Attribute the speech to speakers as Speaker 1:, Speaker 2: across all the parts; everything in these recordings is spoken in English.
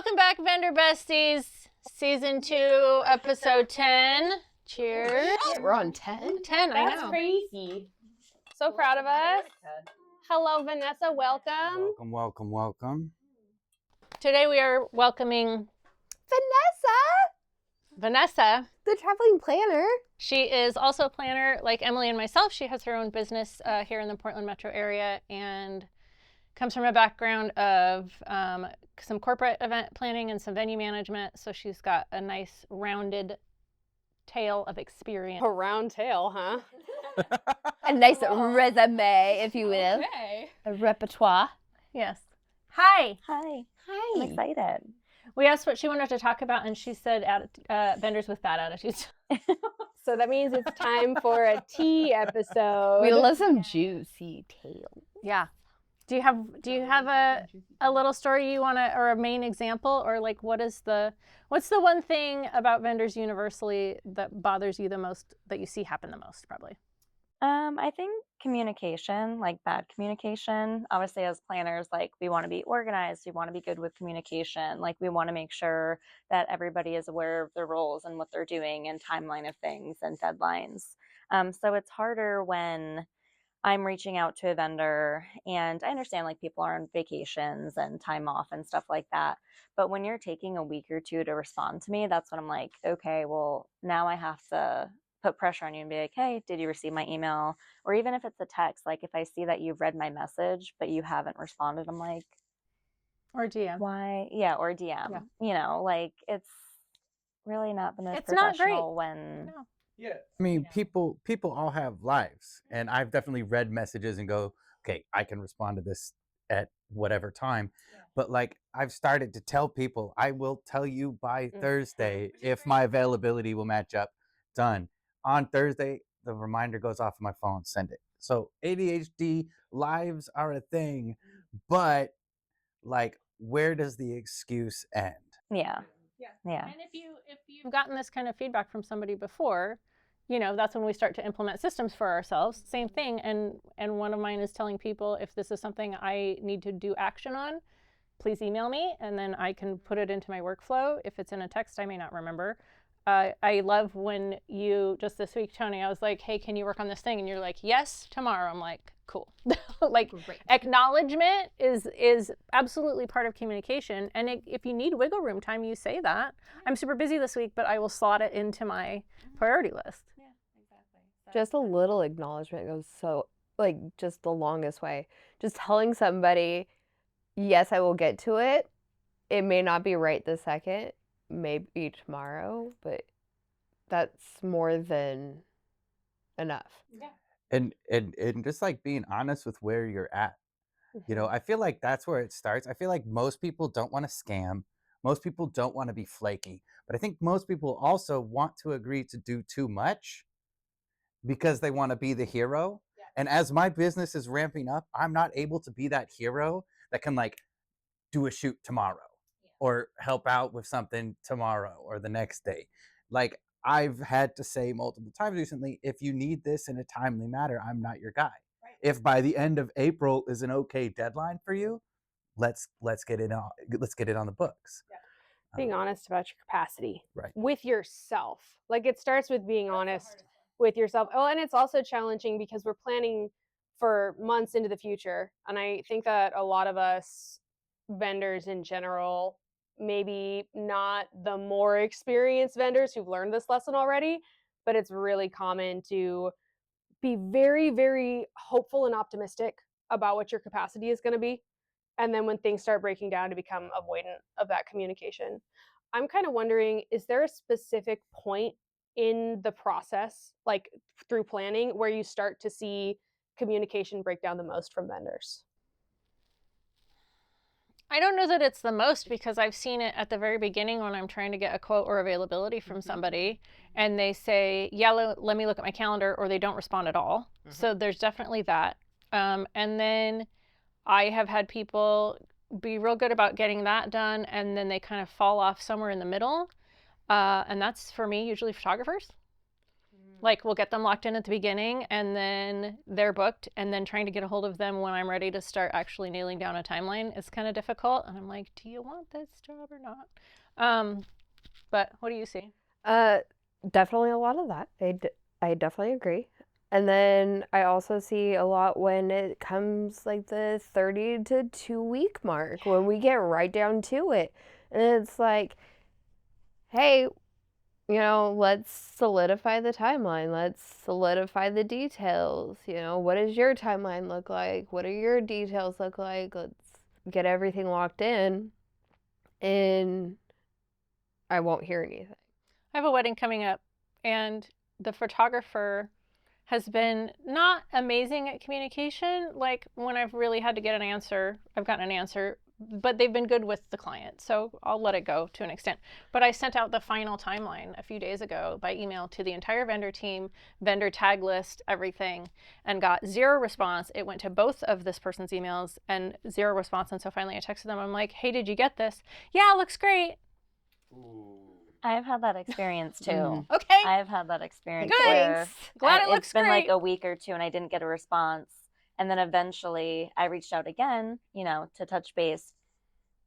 Speaker 1: Welcome back, Vendor Besties. Season 2, Episode 10. Cheers.
Speaker 2: We're on 10?
Speaker 1: 10, I know.
Speaker 2: That's crazy. So proud of us. Hello, Vanessa. Welcome.
Speaker 3: Welcome.
Speaker 1: Today we are welcoming Vanessa,
Speaker 2: the traveling planner.
Speaker 1: She is also a planner like Emily and myself. She has her own business here in the Portland metro area and comes from a background of some corporate event planning and some venue management. So she's got a nice rounded tale of experience.
Speaker 2: A round tail, huh?
Speaker 4: A nice resume, if you will.
Speaker 2: Okay.
Speaker 4: A repertoire.
Speaker 1: Yes. Hi.
Speaker 4: Hi.
Speaker 2: Hi.
Speaker 4: I'm excited.
Speaker 1: We asked what she wanted to talk about, and she said vendors with bad attitudes.
Speaker 2: So that means it's time for a tea episode.
Speaker 4: We love some juicy tales.
Speaker 1: Yeah. Do you have a little story you want to, or a main example, or like what's the one thing about vendors universally that bothers you the most, that you see happen the most, probably?
Speaker 4: I think communication, like bad communication. Obviously, as planners, like we want to be organized. We want to be good with communication. Like we want to make sure that everybody is aware of their roles and what they're doing and timeline of things and deadlines. So it's harder when I'm reaching out to a vendor, and I understand like people are on vacations and time off and stuff like that. But when you're taking a week or two to respond to me, that's when I'm like, okay, well, now I have to put pressure on you and be like, hey, did you receive my email? Or even if it's a text, like if I see that you've read my message, but you haven't responded, I'm like,
Speaker 1: or DM.
Speaker 4: Why? Yeah, or DM.
Speaker 1: Yeah.
Speaker 4: You know, like it's really not the most
Speaker 1: It's not
Speaker 4: professional
Speaker 1: great.
Speaker 4: when...
Speaker 1: No.
Speaker 3: Yeah. I mean, people all have lives, and I've definitely read messages and go, okay, I can respond to this at whatever time. Yeah. But like I've started to tell people, I will tell you by Thursday if my availability will match up. Done. On Thursday, the reminder goes off of my phone, send it. So ADHD lives are a thing, but like, where does the excuse end?
Speaker 4: Yeah.
Speaker 1: And if you've gotten this kind of feedback from somebody before, you know, that's when we start to implement systems for ourselves. Same thing. And one of mine is telling people, if this is something I need to do action on, please email me, and then I can put it into my workflow. If it's in a text, I may not remember. I love when you, just this week, Tony, I was like, hey, can you work on this thing? And you're like, yes, tomorrow. I'm like, cool. Like, great. Acknowledgement is absolutely part of communication. And if you need wiggle room time, you say that. I'm super busy this week, but I will slot it into my priority list.
Speaker 2: Yeah, exactly. Just a little acknowledgement goes so, like, just the longest way. Just telling somebody, yes, I will get to it. It may not be right this second, maybe tomorrow, but that's more than enough.
Speaker 1: Yeah.
Speaker 3: And just like being honest with where you're at. You know, I feel like that's where it starts. I feel like most people don't want to scam. Most people don't want to be flaky. But I think most people also want to agree to do too much because they want to be the hero. Yeah. And as my business is ramping up, I'm not able to be that hero that can like do a shoot tomorrow or help out with something tomorrow or the next day. Like I've had to say multiple times recently, if you need this in a timely manner, I'm not your guy. Right. If by the end of April is an okay deadline for you, let's get it on the books. Yeah.
Speaker 2: Being honest about your capacity,
Speaker 3: right,
Speaker 2: with yourself. Like it starts with being honest with yourself. Oh, and it's also challenging because we're planning for months into the future. And I think that a lot of us vendors in general, maybe not the more experienced vendors who've learned this lesson already, but it's really common to be very, very hopeful and optimistic about what your capacity is going to be. And then when things start breaking down, to become avoidant of that communication. I'm kind of wondering, is there a specific point in the process, like through planning, where you start to see communication break down the most from vendors?
Speaker 1: I don't know that it's the most, because I've seen it at the very beginning when I'm trying to get a quote or availability from somebody and they say, yeah, let me look at my calendar, or they don't respond at all. So there's definitely that. And then I have had people be real good about getting that done, and then they kind of fall off somewhere in the middle. And that's, for me, usually photographers. Like, we'll get them locked in at the beginning, and then they're booked, and then trying to get a hold of them when I'm ready to start actually nailing down a timeline is kind of difficult. And I'm like, do you want this job or not? But what do you see?
Speaker 2: Definitely a lot of that. I definitely agree. And then I also see a lot when it comes like the 30 to 2 week mark, when we get right down to it. And it's like, hey, let's solidify the timeline. Let's solidify the details. What does your timeline look like? What do your details look like? Let's get everything locked in, and I won't hear anything.
Speaker 1: I have a wedding coming up, and the photographer has been not amazing at communication. Like, when I've really had to get an answer, I've gotten an answer, but they've been good with the client, so I'll let it go to an extent. But I sent out the final timeline a few days ago by email to the entire vendor team, vendor tag list, everything, and got 0 response. It went to both of this person's emails and 0 response. And so finally I texted them. I'm like, hey, did you get this? Yeah, it looks great.
Speaker 4: I've had that experience too.
Speaker 1: Okay.
Speaker 4: I've had that experience
Speaker 1: Good.
Speaker 4: where
Speaker 1: Glad it looks
Speaker 4: it's been like
Speaker 1: great.
Speaker 4: a week or 2 and I didn't get a response. And then eventually I reached out again, to touch base.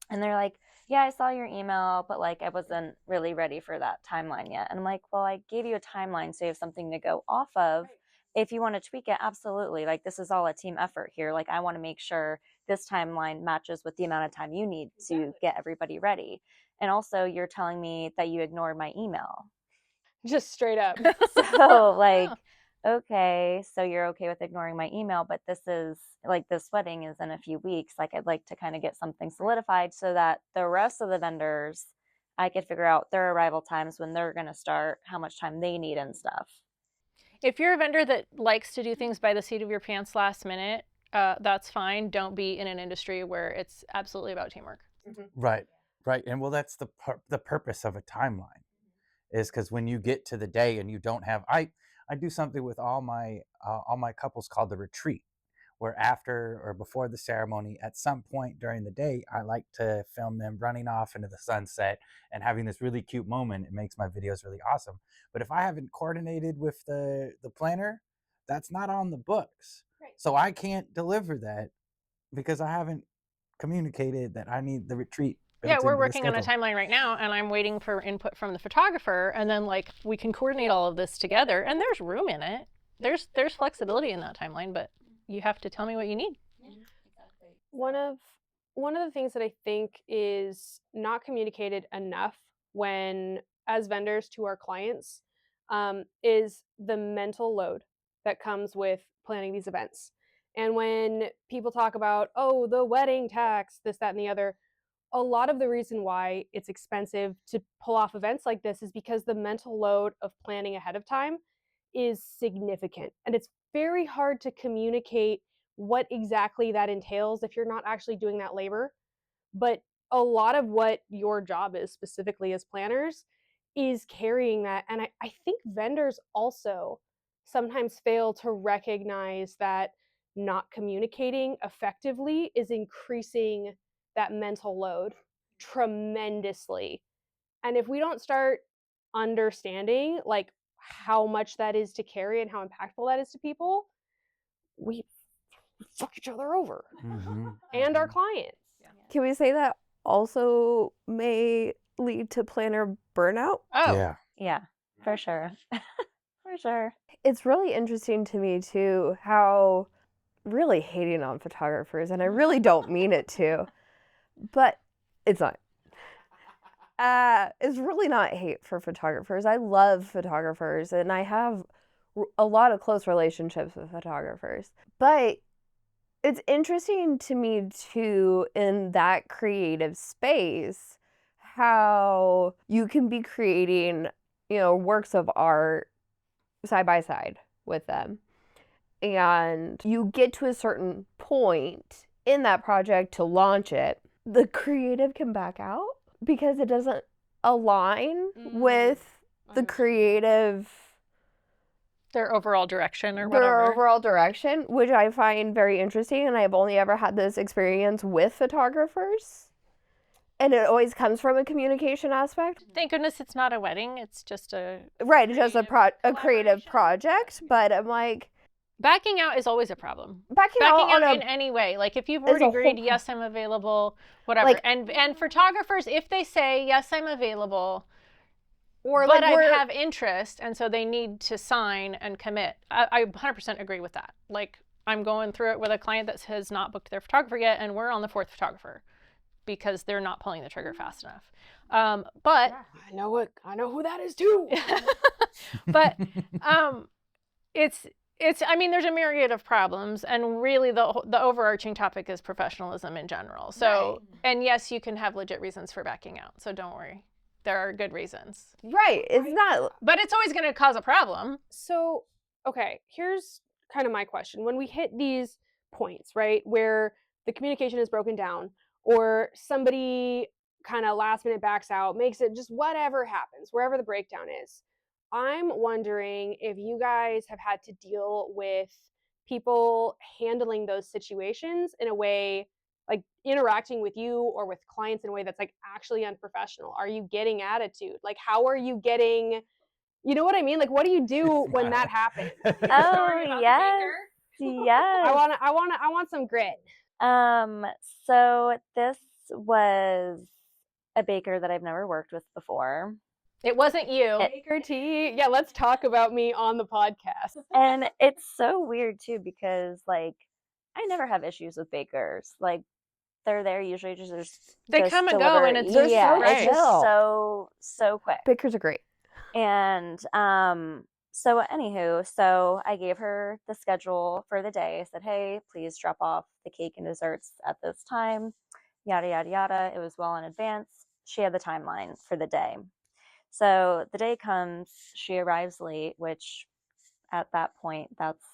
Speaker 4: And they're like, yeah, I saw your email, but like I wasn't really ready for that timeline yet. And I'm like, well, I gave you a timeline so you have something to go off of. If you want to tweak it, absolutely. Like, this is all a team effort here. Like, I want to make sure this timeline matches with the amount of time you need to get everybody ready. And also, you're telling me that you ignored my email.
Speaker 2: Just straight up.
Speaker 4: So, like, okay, so you're okay with ignoring my email, but this wedding is in a few weeks. Like, I'd like to kind of get something solidified so that the rest of the vendors, I could figure out their arrival times, when they're going to start, how much time they need and stuff.
Speaker 1: If you're a vendor that likes to do things by the seat of your pants last minute, that's fine. Don't be in an industry where it's absolutely about teamwork.
Speaker 3: Right. And well, that's the purpose of a timeline, is because when you get to the day and you don't have, I do something with all my couples called the retreat, where after or before the ceremony, at some point during the day, I like to film them running off into the sunset and having this really cute moment. It makes my videos really awesome. But if I haven't coordinated with the planner, that's not on the books. Right. So I can't deliver that because I haven't communicated that I need the retreat.
Speaker 1: Yeah, we're working on a timeline right now, and I'm waiting for input from the photographer, and then like we can coordinate all of this together, and there's room in it. There's flexibility in that timeline, but you have to tell me what you need.
Speaker 4: Yeah, exactly.
Speaker 2: One of the things that I think is not communicated enough when, as vendors to our clients, is the mental load that comes with planning these events. And when people talk about, oh, the wedding tax, this, that, and the other, a lot of the reason why it's expensive to pull off events like this is because the mental load of planning ahead of time is significant. And it's very hard to communicate what exactly that entails if you're not actually doing that labor. But a lot of what your job is, specifically as planners, is carrying that. And I think vendors also sometimes fail to recognize that not communicating effectively is increasing that mental load tremendously. And if we don't start understanding like how much that is to carry and how impactful that is to people, we fuck each other over. And our clients. Can we say that also may lead to planner burnout?
Speaker 1: Oh,
Speaker 4: Yeah, for sure. For sure.
Speaker 2: It's really interesting to me too how really hating on photographers, and I really don't mean it to, but it's not. It's really not hate for photographers. I love photographers, and I have a lot of close relationships with photographers. But it's interesting to me too, in that creative space, how you can be creating, works of art side by side with them. And you get to a certain point in that project to launch it. The creative can back out because it doesn't align with the creative,
Speaker 1: their overall direction or
Speaker 2: their
Speaker 1: whatever.
Speaker 2: overall direction, which I find very interesting. And I've only ever had this experience with photographers.
Speaker 5: and it always comes from a communication aspect.
Speaker 1: Thank goodness it's not a wedding. It's just a
Speaker 5: Right, it's just a creative project, but I'm like,
Speaker 1: backing out is always a problem.
Speaker 5: backing out
Speaker 1: Backing
Speaker 5: on
Speaker 1: out
Speaker 5: a
Speaker 1: in any way, like if you've
Speaker 5: is
Speaker 1: already
Speaker 5: a whole
Speaker 1: agreed, yes, I'm available, whatever.
Speaker 5: Like-
Speaker 1: And photographers, if they say yes, I'm available,
Speaker 2: Or
Speaker 1: but
Speaker 2: like
Speaker 1: I
Speaker 2: we're
Speaker 1: have interest, and so they need to sign and commit. I 100% agree with that. Like I'm going through it with a client that has not booked their photographer yet, and we're on the 4th photographer because they're not pulling the trigger fast enough. But
Speaker 2: I know who that is too.
Speaker 1: but it's I mean there's a myriad of problems, and really the overarching topic is professionalism in general. So and yes, you can have legit reasons for backing out, so don't worry, there are good reasons,
Speaker 5: right. It's not
Speaker 1: but it's always going to cause a problem.
Speaker 2: So, okay, here's kind of my question. When we hit these points, right, where the communication is broken down, or somebody kind of last minute backs out, makes it just whatever happens, wherever the breakdown is, I'm wondering if you guys have had to deal with people handling those situations in a way, like interacting with you or with clients in a way that's like actually unprofessional. Are you getting attitude? Like, how are you getting, you know what I mean? Like, what do you do when that happens?
Speaker 4: Oh, yes. Yes.
Speaker 2: I want some grit.
Speaker 4: So this was a baker that I've never worked with before.
Speaker 1: It wasn't you.
Speaker 2: Baker T. Yeah, let's talk about me on the podcast.
Speaker 4: And it's so weird too, because like I never have issues with bakers. Like they're there usually just
Speaker 1: They come and go,
Speaker 4: deliver.
Speaker 1: and it's
Speaker 5: They're
Speaker 4: yeah,
Speaker 5: so
Speaker 4: it's just
Speaker 5: chill.
Speaker 4: so quick.
Speaker 5: bakers are great.
Speaker 4: And so anywho, so I gave her the schedule for the day. I said, hey, please drop off the cake and desserts at this time, yada yada yada. It was well in advance. She had the timeline for the day. So the day comes, she arrives late, which at that point that's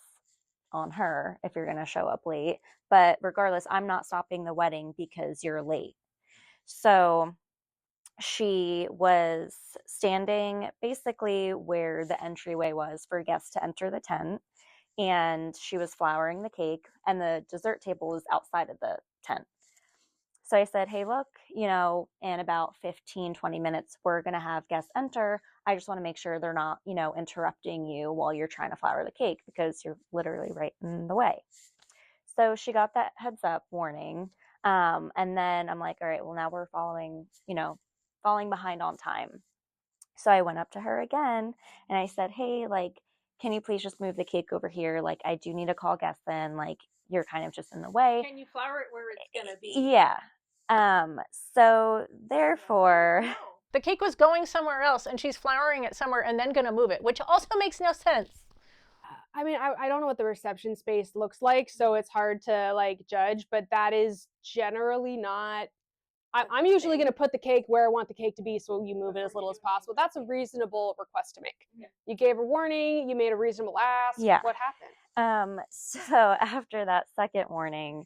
Speaker 4: on her if you're going to show up late. But regardless, I'm not stopping the wedding because you're late. So she was standing basically where the entryway was for guests to enter the tent, and she was flouring the cake, and the dessert table was outside of the tent. So I said, hey, look, in about 15-20 minutes, we're going to have guests enter. I just want to make sure they're not, interrupting you while you're trying to flour the cake, because you're literally right in the way. So she got that heads up warning. And then I'm like, all right, well, now we're falling behind on time. So I went up to her again and I said, hey, like, can you please just move the cake over here? Like, I do need to call guests in. Like, you're kind of just in the way.
Speaker 1: Can you flour it where it's gonna be?
Speaker 4: Yeah. So therefore,
Speaker 1: The cake was going somewhere else, and she's flouring it somewhere and then gonna move it, which also makes no sense.
Speaker 2: I mean, I don't know what the reception space looks like, so it's hard to like judge, but that is generally not. I'm usually going to put the cake where I want the cake to be, so you move it as little as possible. That's a reasonable request to make. Yeah. You gave a warning, you made a reasonable ask.
Speaker 4: Yeah.
Speaker 2: What happened?
Speaker 4: So after that second warning,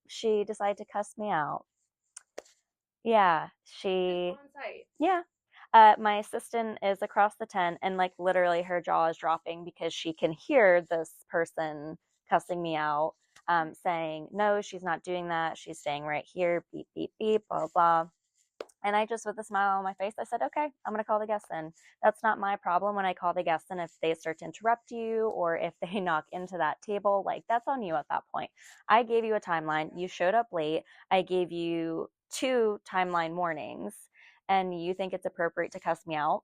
Speaker 4: she decided to cuss me out. Yeah, she.
Speaker 2: On site.
Speaker 4: Yeah. My assistant is across the tent, and like literally her jaw is dropping because she can hear this person cussing me out, saying, no, she's not doing that. She's staying right here, beep, beep, beep, blah, blah. And I just, with a smile on my face, I said, okay, I'm going to call the guests in. That's not my problem when I call the guests in. If they start to interrupt you or if they knock into that table, like that's on you at that point. I gave you a timeline. You showed up late. I gave you 2 timeline warnings, and you think it's appropriate to cuss me out.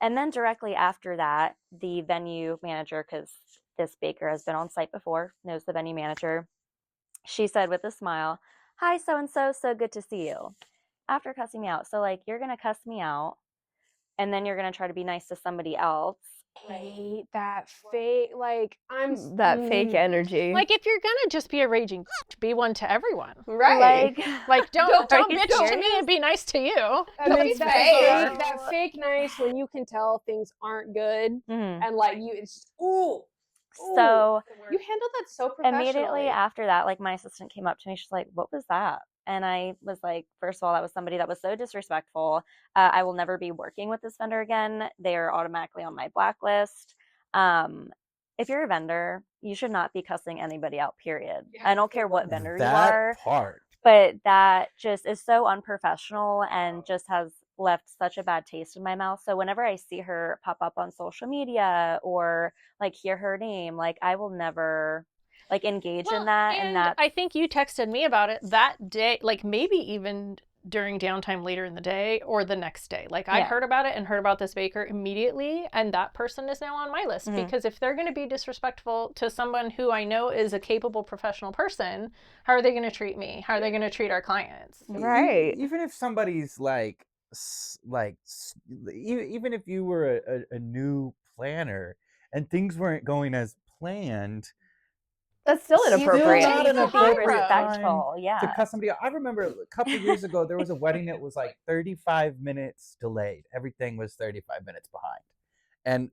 Speaker 4: And then directly after that, the venue manager, because this baker has been on site before, knows the venue manager, she said with a smile, hi, so-and-so, so good to see you. After cussing me out. So like, you're going to cuss me out, and then you're going to try to be nice to somebody else.
Speaker 2: Hate that fake, like
Speaker 5: That fake energy.
Speaker 1: Like if you're gonna just be a raging, be one to everyone.
Speaker 5: right.
Speaker 1: Like don't
Speaker 4: Are you
Speaker 1: bitch to
Speaker 4: serious?
Speaker 1: me and be nice to you.
Speaker 2: I mean,
Speaker 5: That's
Speaker 2: that fake nice when you can tell things aren't good,
Speaker 4: Mhm.
Speaker 2: and like you, it's just, ooh.
Speaker 4: So
Speaker 2: You handled that so professionally.
Speaker 4: immediately after that, like my assistant came up to me. She's like, what was that? And I was like, first of all, that was somebody that was so disrespectful. I will never be working with this vendor again. They are automatically on my blacklist. If you're a vendor, you should not be cussing anybody out, period.
Speaker 2: Yeah.
Speaker 4: I don't care what vendor you
Speaker 3: That
Speaker 4: are.
Speaker 3: part.
Speaker 4: but that just is so unprofessional and just has left such a bad taste in my mouth. So whenever I see her pop up on social media or like hear her name, like I will never like engage in that. And that
Speaker 1: I think you texted me about it that day, like maybe even during downtime later in the day or the next day. Like I heard about it and heard about this baker immediately, and that person is now on my list because if they're going to be disrespectful to someone who I know is a capable professional person, how are they going to treat me? How are they going to treat our clients?
Speaker 5: Right.
Speaker 3: Even if somebody's even if you were a new planner and things weren't going as planned,
Speaker 5: That's still
Speaker 3: still
Speaker 5: inappropriate.
Speaker 3: not an
Speaker 4: to be
Speaker 3: appropriate time
Speaker 4: respectful.
Speaker 3: to
Speaker 4: Yeah.
Speaker 3: cut somebody off. I remember a couple of years ago, there was a wedding that was like 35 minutes delayed. Everything was 35 minutes behind. And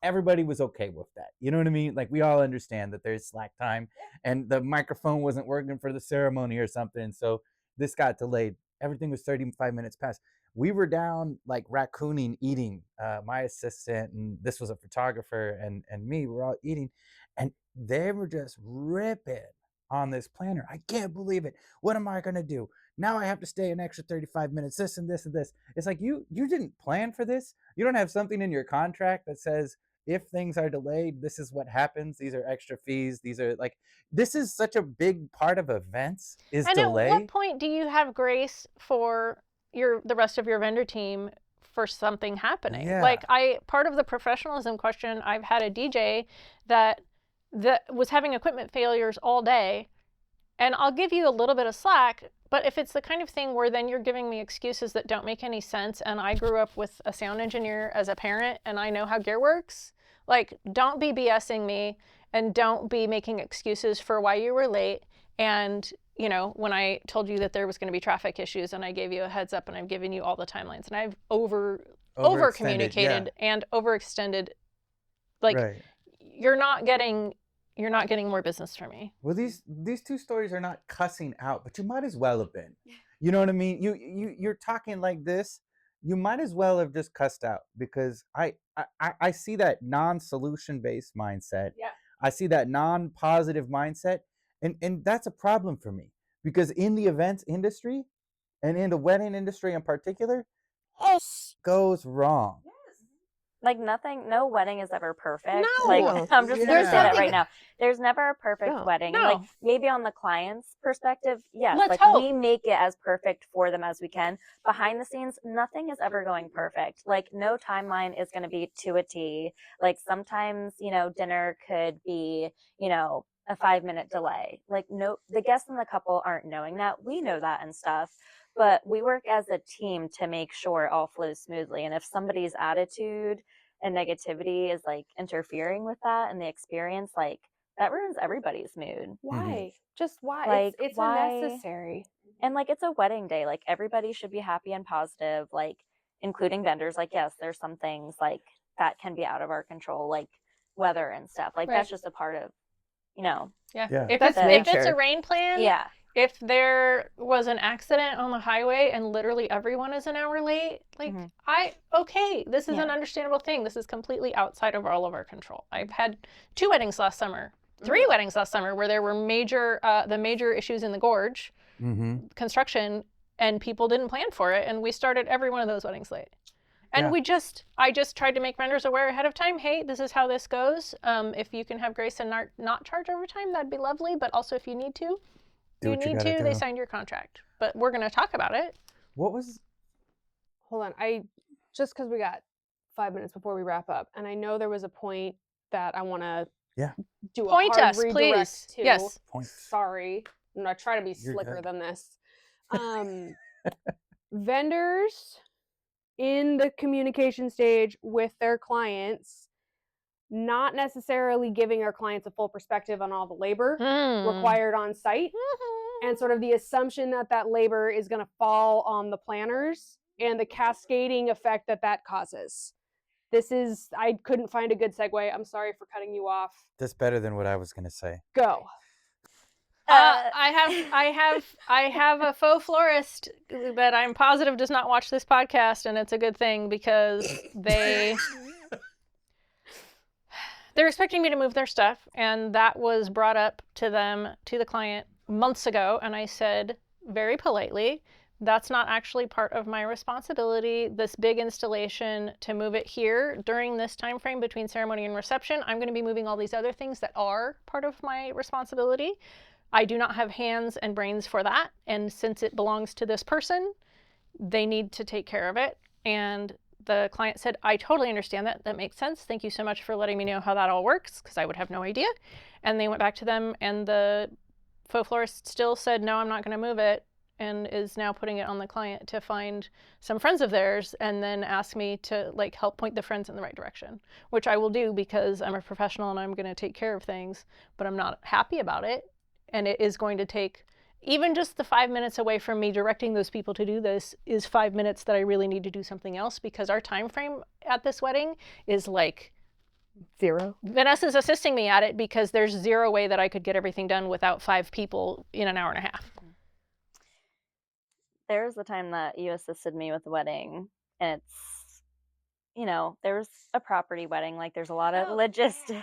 Speaker 3: everybody was okay with that. You know what I mean? Like we all understand that there's slack time and the microphone wasn't working for the ceremony or something. So this got delayed. Everything was 35 minutes past. We were down like raccooning eating. My assistant and this was a photographer and me were all eating, and they were just ripping on this planner. I can't believe it. What am I gonna do? Now I have to stay an extra 35 minutes, this and this and this. It's like you didn't plan for this. You don't have something in your contract that says if things are delayed, this is what happens. These are extra fees. These are like, this is such a big part of events is
Speaker 1: And
Speaker 3: delay.
Speaker 1: at what point do you have grace for the rest of your vendor team for something happening?
Speaker 3: Yeah.
Speaker 1: Like part of the professionalism question, I've had a DJ that was having equipment failures all day, and I'll give you a little bit of slack, but if it's the kind of thing where then you're giving me excuses that don't make any sense, and I grew up with a sound engineer as a parent and I know how gear works, like don't be BSing me and don't be making excuses for why you were late. And you know, when I told you that there was going to be traffic issues and I gave you a heads up and I've given you all the timelines and I've over communicated and overextended, like
Speaker 3: Right.
Speaker 1: you're not getting more business from me.
Speaker 3: Well, these two stories are not cussing out, but you might as well have been. You know what I mean? You're talking like this. You might as well have just cussed out because I see that non-solution based mindset.
Speaker 1: Yeah.
Speaker 3: I see that non-positive mindset, and that's a problem for me because in the events industry and in the wedding industry in particular, all goes wrong.
Speaker 4: Like no wedding is ever perfect.
Speaker 1: No.
Speaker 4: Like I'm just gonna
Speaker 3: Yeah.
Speaker 4: say that right now. There's never a perfect
Speaker 5: No.
Speaker 4: wedding. And like
Speaker 1: No.
Speaker 4: maybe on the client's perspective, yes.
Speaker 1: Let's
Speaker 4: like
Speaker 1: hope.
Speaker 4: we make it as perfect for them as we can. Behind the scenes, nothing is ever going perfect. Like no timeline is gonna be to a T. Like sometimes, you know, dinner could be, you know, a 5-minute delay. Like no, the guests and the couple aren't knowing that. We know that and stuff. But we work as a team to make sure it all flows smoothly. And if somebody's attitude and negativity is like interfering with that and the experience, like that ruins everybody's mood.
Speaker 2: Why? Just why?
Speaker 4: Like,
Speaker 2: It's
Speaker 4: why-
Speaker 2: unnecessary.
Speaker 4: And like it's a wedding day. Like everybody should be happy and positive, like including vendors. Like, yes, there's some things like that can be out of our control, like weather and stuff. Like that's just a part of, you know.
Speaker 1: Yeah.
Speaker 3: Yeah.
Speaker 1: If
Speaker 5: That's
Speaker 1: it's
Speaker 5: nature.
Speaker 1: a rain plan,
Speaker 4: Yeah.
Speaker 1: if there was an accident on the highway and literally everyone is an hour late, like this is an understandable thing. This is completely outside of all of our control. I've had 2 weddings last summer, 3 weddings last summer where there were major issues in the gorge, construction, and people didn't plan for it, and we started every one of those weddings late. And I just tried to make vendors aware ahead of time. Hey, this is how this goes. If you can have grace and not charge overtime, that'd be lovely. But also, if you need to, they signed your contract. But we're going to talk about it.
Speaker 3: What was?
Speaker 2: Hold on. Just because we got 5 minutes before we wrap up, and I know there was a point that I want to do a
Speaker 1: Point
Speaker 2: hard
Speaker 1: us,
Speaker 2: redirect
Speaker 1: please.
Speaker 2: to.
Speaker 1: Yes.
Speaker 3: Point.
Speaker 2: Sorry. I'm going to try to be
Speaker 3: You're
Speaker 2: slicker
Speaker 3: good.
Speaker 2: than this. Vendors in the communication stage with their clients, not necessarily giving our clients a full perspective on all the labor required on site, and sort of the assumption that that labor is going to fall on the planners and the cascading effect that causes. I couldn't find a good segue. I'm sorry for cutting you off.
Speaker 3: That's better than what I was gonna say.
Speaker 2: Go.
Speaker 1: I have a faux florist that I'm positive does not watch this podcast, and it's a good thing because they're expecting me to move their stuff, and that was brought up to the client months ago, and I said, very politely, that's not actually part of my responsibility. This big installation, to move it here during this time frame between ceremony and reception, I'm going to be moving all these other things that are part of my responsibility. I do not have hands and brains for that. And since it belongs to this person, they need to take care of it. And the client said, I totally understand that. That makes sense. Thank you so much for letting me know how that all works, because I would have no idea. And they went back to them, and the faux florist still said, no, I'm not going to move it, and is now putting it on the client to find some friends of theirs and then ask me to like help point the friends in the right direction, which I will do because I'm a professional and I'm going to take care of things, but I'm not happy about it. And it is going to take even just the 5 minutes away from me directing those people to do this is 5 minutes that I really need to do something else, because our time frame at this wedding is like
Speaker 5: 0.
Speaker 1: Vanessa's assisting me at it because there's zero way that I could get everything done without 5 people in an hour and a half.
Speaker 4: There's the time that you assisted me with the wedding, and it's, there's a property wedding, like there's a lot of logistics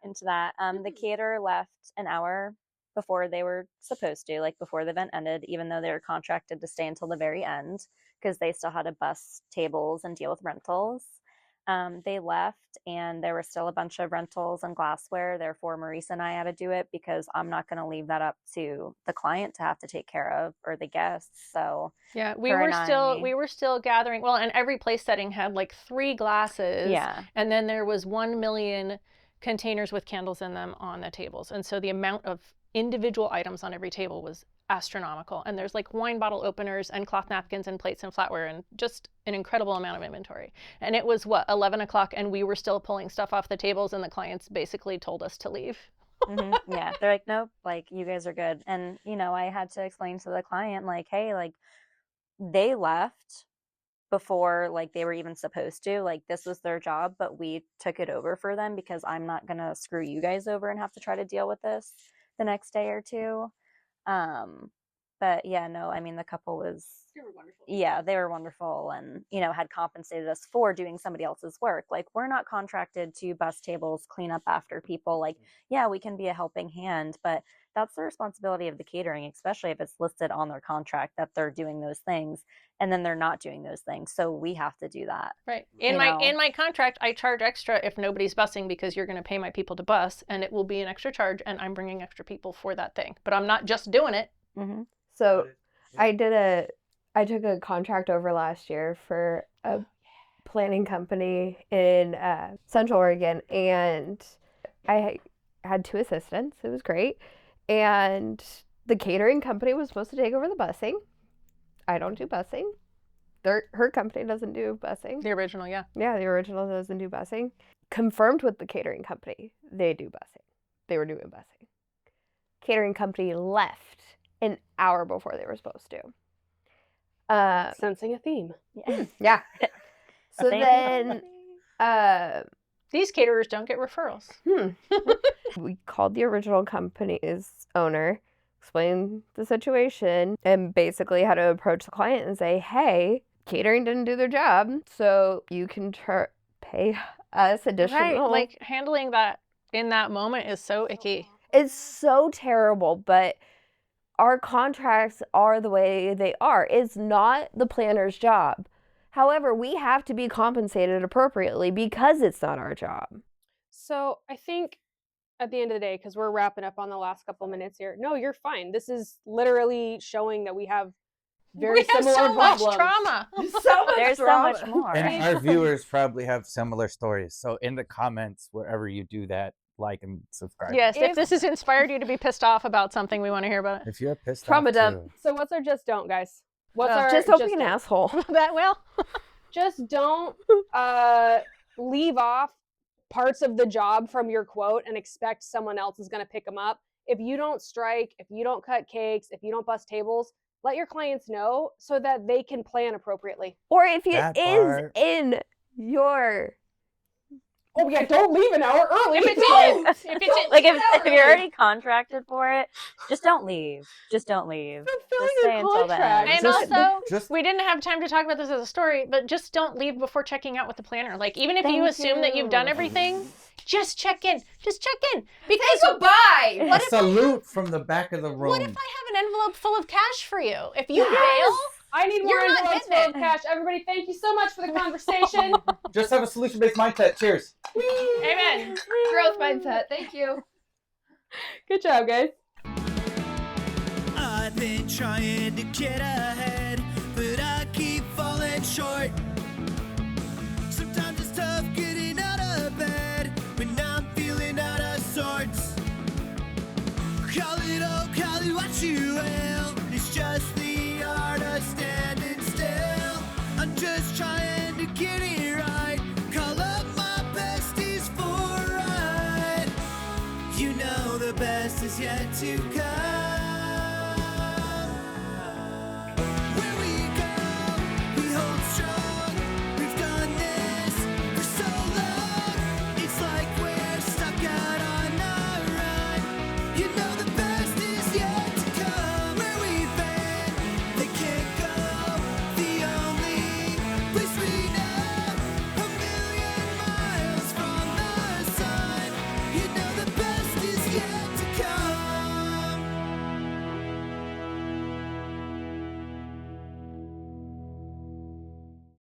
Speaker 4: into that. The caterer left an hour before they were supposed to, like before the event ended, even though they were contracted to stay until the very end because they still had to bus tables and deal with rentals. They left, and there were still a bunch of rentals and glassware. Therefore, Marisa and I had to do it because I'm not going to leave that up to the client to have to take care of, or the guests. So
Speaker 1: yeah, we were still gathering. Well, and every place setting had like 3 glasses.
Speaker 4: Yeah.
Speaker 1: And then there was 1 million containers with candles in them on the tables. And so the amount of individual items on every table was astronomical. And there's like wine bottle openers and cloth napkins and plates and flatware and just an incredible amount of inventory. And it was 11 o'clock, and we were still pulling stuff off the tables, and the clients basically told us to leave.
Speaker 4: Yeah, they're like, nope, like you guys are good. And I had to explain to the client, like, hey, like they left before like they were even supposed to, like this was their job, but we took it over for them because I'm not gonna screw you guys over and have to try to deal with this the next day or two. But yeah, no, I mean, the couple was, they were wonderful. Yeah, they were wonderful, and had compensated us for doing somebody else's work. Like, we're not contracted to bus tables, clean up after people. Like, yeah, we can be a helping hand, but that's the responsibility of the catering, especially if it's listed on their contract that they're doing those things, and then they're not doing those things. So we have to do that.
Speaker 1: Right. In my contract, I charge extra if nobody's busing, because you're going to pay my people to bus, and it will be an extra charge, and I'm bringing extra people for that thing. But I'm not just doing it.
Speaker 4: Mm-hmm.
Speaker 5: So I took a contract over last year for a planning company in Central Oregon, and I had 2 assistants. It was great. And the catering company was supposed to take over the busing. I don't do busing. Her company doesn't do busing.
Speaker 1: The original, yeah.
Speaker 5: Yeah, the original doesn't do busing. Confirmed with the catering company, they do busing. They were doing busing. Catering company left an hour before they were supposed to.
Speaker 2: Sensing a theme.
Speaker 5: Yeah. So then
Speaker 1: these caterers don't get referrals.
Speaker 5: We called the original company's owner, explained the situation, and basically had to approach the client and say, hey, catering didn't do their job, so you can pay us additional.
Speaker 1: Right, like handling that in that moment is so icky.
Speaker 5: It's so terrible, but our contracts are the way they are. It's not the planner's job. However, we have to be compensated appropriately because it's not our job.
Speaker 2: So I think at the end of the day, because we're wrapping up on the last couple minutes here, no, you're fine. This is literally showing that we have similar
Speaker 1: so
Speaker 2: problems.
Speaker 1: much trauma.
Speaker 4: There's so much more.
Speaker 3: And our viewers probably have similar stories. So in the comments, wherever you do that, like and subscribe.
Speaker 1: Yes, if this has inspired you to be pissed off about something, we want to hear about it.
Speaker 3: If you're pissed
Speaker 5: Trauma
Speaker 3: off
Speaker 5: dump.
Speaker 3: too.
Speaker 2: So what's our just don't, guys? What's our
Speaker 5: just don't be an
Speaker 2: don't?
Speaker 5: asshole.
Speaker 1: That will.
Speaker 2: Just don't leave off parts of the job from your quote and expect someone else is going to pick them up. If you don't strike, if you don't cut cakes, if you don't bust tables, let your clients know so that they can plan appropriately.
Speaker 5: Or if it is in your
Speaker 2: oh yeah, don't leave an hour early.
Speaker 1: If it's
Speaker 2: Don't!
Speaker 1: if it's
Speaker 4: Like if you're already contracted for it, just don't leave. Just don't leave.
Speaker 2: Fulfilling
Speaker 4: Just
Speaker 2: your
Speaker 4: stay until the
Speaker 2: contract.
Speaker 4: end.
Speaker 1: and
Speaker 3: Just-
Speaker 1: also,
Speaker 3: just-
Speaker 1: we didn't have time to talk about this as a story, but just don't leave before checking out with the planner. Like, even if you
Speaker 4: Thank
Speaker 1: assume that you've done
Speaker 4: you.
Speaker 1: everything, just check in. Just check in. Because
Speaker 5: Goodbye.
Speaker 3: A salute from the back of the room.
Speaker 1: what if I have an envelope full of cash for you? If you bail,
Speaker 2: I need more
Speaker 1: You're not
Speaker 2: envelopes
Speaker 1: hitting
Speaker 2: full of cash. Everybody, thank you so much for the conversation.
Speaker 3: Just have a solution-based mindset. Cheers.
Speaker 1: amen.
Speaker 5: Growth mindset. Thank you.
Speaker 2: Good job, guys.
Speaker 6: I've been trying to get ahead, but I keep falling short. Sometimes it's tough getting out of bed when I'm feeling out of sorts. Call it what you will. It's just the art of standing still. I'm just trying to get it right. Call up my besties for a ride. You know the best is yet to come.